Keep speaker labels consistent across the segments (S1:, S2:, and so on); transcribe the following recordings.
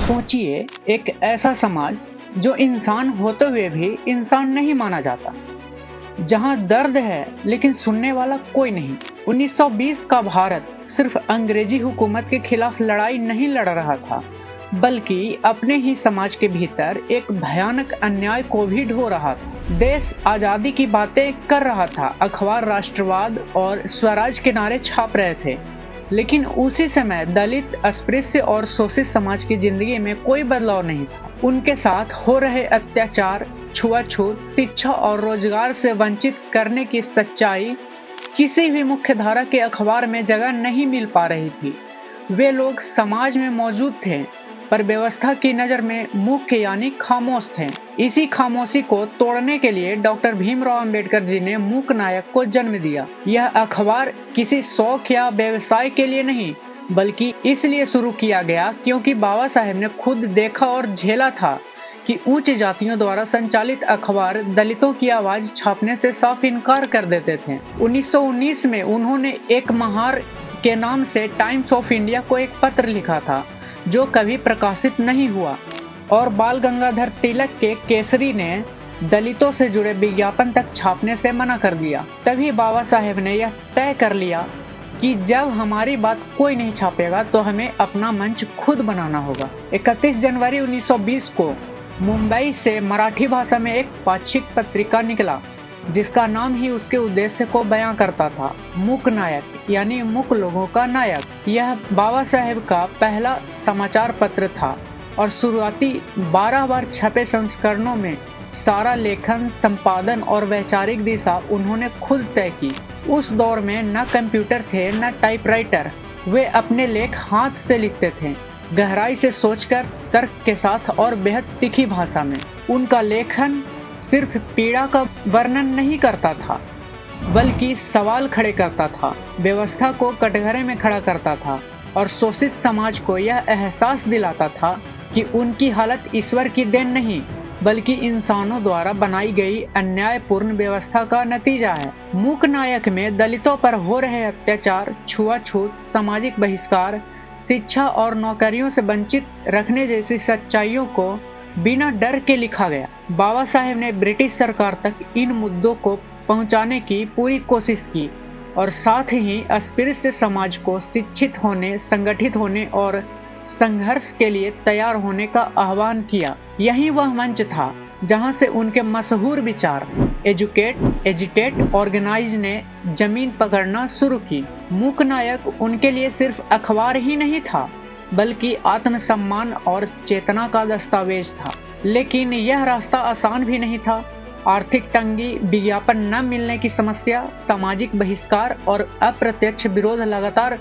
S1: सोचिए, एक ऐसा समाज जो इंसान होते हुए भी इंसान नहीं माना जाता, जहां दर्द है लेकिन सुनने वाला कोई नहीं। 1920 का भारत सिर्फ अंग्रेजी हुकूमत के खिलाफ लड़ाई नहीं लड़ रहा था, बल्कि अपने ही समाज के भीतर एक भयानक अन्याय को भी ढो रहा था। देश आजादी की बातें कर रहा था, अखबार राष्ट्रवाद और स्वराज के नारे छाप रहे थे, लेकिन उसी समय दलित, अस्पृश्य और शोषित समाज की जिंदगी में कोई बदलाव नहीं था। उनके साथ हो रहे अत्याचार, छुआछूत, शिक्षा और रोजगार से वंचित करने की सच्चाई किसी भी मुख्य धारा के अखबार में जगह नहीं मिल पा रही थी। वे लोग समाज में मौजूद थे, पर व्यवस्था की नज़र में मूक यानी खामोश थे। इसी खामोशी को तोड़ने के लिए डॉक्टर भीमराव अंबेडकर जी ने मूक नायक को जन्म दिया। यह अखबार किसी शौक या व्यवसाय के लिए नहीं, बल्कि इसलिए शुरू किया गया क्योंकि बाबा साहेब ने खुद देखा और झेला था कि उच्च जातियों द्वारा संचालित अखबार दलितों की आवाज छापने से साफ इनकार कर देते थे। 1919 में उन्होंने एक महार के नाम से टाइम्स ऑफ इंडिया को एक पत्र लिखा था, जो कभी प्रकाशित नहीं हुआ, और बाल गंगाधर तिलक के केसरी ने दलितों से जुड़े विज्ञापन तक छापने से मना कर दिया। तभी बाबा साहेब ने यह तय कर लिया कि जब हमारी बात कोई नहीं छापेगा तो हमें अपना मंच खुद बनाना होगा। 31 जनवरी 1920 को मुंबई से मराठी भाषा में एक पाक्षिक पत्रिका निकला, जिसका नाम ही उसके उद्देश्य को बयां करता था, मूक नायक यानी मूक लोगों का नायक। यह बाबा साहेब का पहला समाचार पत्र था और शुरुआती 12 बार छपे संस्करणों में सारा लेखन, संपादन और वैचारिक दिशा उन्होंने खुद तय की। उस दौर में न कंप्यूटर थे न टाइपराइटर। वे अपने लेख हाथ से लिखते थे, गहराई से सोचकर, तर्क के साथ और बेहद तीखी भाषा में। उनका लेखन सिर्फ पीड़ा का वर्णन नहीं करता था, बल्कि सवाल खड़े करता था, व्यवस्था को कटघरे में खड़ा करता था और शोषित समाज को यह एहसास दिलाता था कि उनकी हालत ईश्वर की देन नहीं, बल्कि इंसानों द्वारा बनाई गई अन्यायपूर्ण व्यवस्था का नतीजा है। मूक नायक में दलितों पर हो रहे अत्याचार, छुआछूत, सामाजिक बहिष्कार, शिक्षा और नौकरियों से वंचित रखने जैसी सच्चाइयों को बिना डर के लिखा गया। बाबा साहेब ने ब्रिटिश सरकार तक इन मुद्दों को पहुंचाने की पूरी कोशिश की और साथ ही अस्पृश्य समाज को शिक्षित होने, संगठित होने और संघर्ष के लिए तैयार होने का आह्वान किया। यही वह मंच था जहां से उनके मशहूर विचार एजुकेट, एजिटेट, ऑर्गेनाइज ने जमीन पकड़ना शुरू की। मूक नायक उनके लिए सिर्फ अखबार ही नहीं था, बल्कि आत्मसम्मान और चेतना का दस्तावेज था। लेकिन यह रास्ता आसान भी नहीं था। आर्थिक तंगी, विज्ञापन न मिलने की समस्या, सामाजिक बहिष्कार और अप्रत्यक्ष विरोध लगातार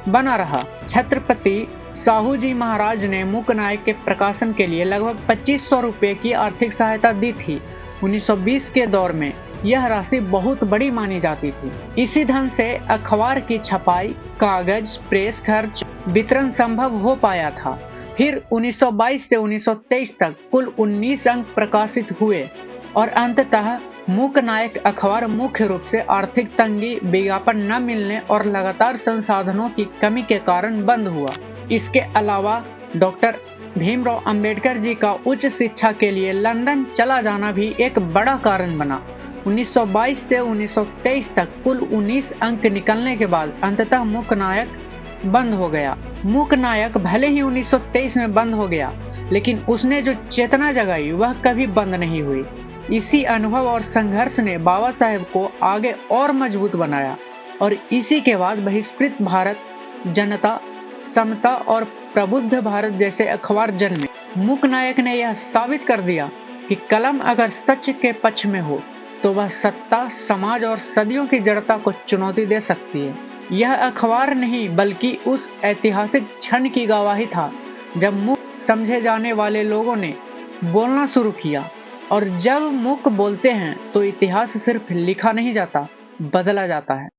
S1: बना रहा। छत्रपति साहू जी महाराज ने मूक नायक के प्रकाशन के लिए लगभग 2500 रुपये की आर्थिक सहायता दी थी। 1920 के दौर में यह राशि बहुत बड़ी मानी जाती थी। इसी धन से अखबार की छपाई, कागज, प्रेस खर्च, वितरण संभव हो पाया था। फिर 1922 से 1923 तक कुल 19 अंक प्रकाशित हुए और अंततः मूक नायक अखबार मुख्य रूप से आर्थिक तंगी, विज्ञापन न मिलने और लगातार संसाधनों की कमी के कारण बंद हुआ। इसके अलावा डॉक्टर भीमराव अंबेडकर जी का उच्च शिक्षा के लिए लंदन चला जाना भी एक बड़ा कारण बना। 1922 से 1923 तक कुल 19 अंक निकलने के बाद अंततः मूक नायक बंद हो गया। मूक नायक भले ही 1923 में बंद हो गया, लेकिन उसने जो चेतना जगाई वह कभी बंद नहीं हुई। इसी अनुभव और संघर्ष ने बाबा साहेब को आगे और मजबूत बनाया और इसी के बाद बहिष्कृत भारत, जनता, समता और प्रबुद्ध भारत जैसे अखबार जन्मे। मूक नायक ने यह साबित कर दिया कि कलम अगर सच के पक्ष में हो तो वह सत्ता, समाज और सदियों की जड़ता को चुनौती दे सकती है। यह अखबार नहीं, बल्कि उस ऐतिहासिक क्षण की गवाही था जब मूक समझे जाने वाले लोगों ने बोलना शुरू किया। और जब मूक बोलते हैं तो इतिहास सिर्फ लिखा नहीं जाता, बदला जाता है।